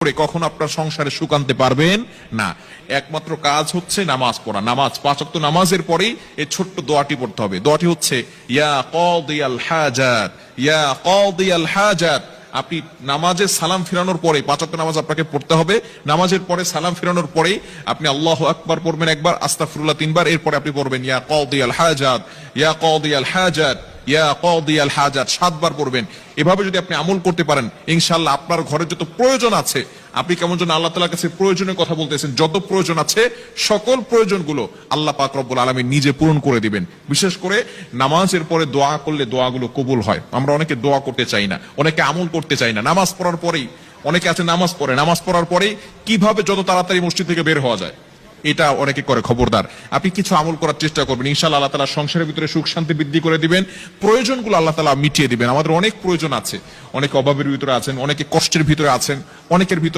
করে কখনো আপনার সংসারে সুখ আনতে পারবেন না। একমাত্র কাজ হচ্ছে নামাজ পড়া। নামাজ 5 ওয়াক্ত নামাজের পরেই এই ছোট্ট দোয়াটি পড়তে হবে। দোয়াটি হচ্ছে ইয়া কাদিয়াল হাজাত, ইয়া কাদিয়াল হাজাত। আপনি নামাজে সালাম ফিরানোর পরে 5 ওয়াক্ত নামাজ আপনাকে পড়তে হবে। নামাজের পরে সালাম ফিরানোর পরেই আপনি আল্লাহু আকবার পড়বেন একবার, আস্তাগফিরুল্লাহ 3 বার, এরপরে আপনি পড়বেন ইয়া কাদিয়াল হাজাত, ইয়া কাদিয়াল হাজাত, ইয়া কাদিয়াল হাজাত 7 বার পড়বেন। এভাবে যদি আপনি আমল করতে পারেন, ইনশাআল্লাহ আপনার ঘরে যত প্রয়োজন আছে, আপনি কেমন যেন আল্লাহ তাআলার কাছে প্রয়োজনের কথা বলতেছেন, যত প্রয়োজন আছে সকল প্রয়োজনগুলো আল্লাহ পাক রব্বুল আলামিন নিজে পূরণ করে দিবেন। বিশেষ করে নামাজের পরে দোয়া করলে দোয়াগুলো কবুল হয়। আমরা অনেকে দোয়া করতে চাই না, অনেকে আমল করতে চাই না। নামাজ পড়ার পরেই অনেকে আছে নামাজ পড়ে, নামাজ পড়ার পরেই কিভাবে যত তাড়াতাড়ি মসজিদ থেকে বের হওয়া যায় এটা অনেকে করে। খবরদার, আপনি কিছু আমল করার চেষ্টা করবেন, ইনশাআল্লাহ আল্লাহ তাআলা সংসারের ভিতরে সুখ শান্তি বৃদ্ধি করে দিবেন, প্রয়োজনগুলো আল্লাহ তাআলা মিটিয়ে দিবেন। আমাদের অনেক প্রয়োজন আছে, অনেকে অভাবের ভিতরে আছেন, অনেকে কষ্টের ভিতরে আছেন, অনেকের ভিতরে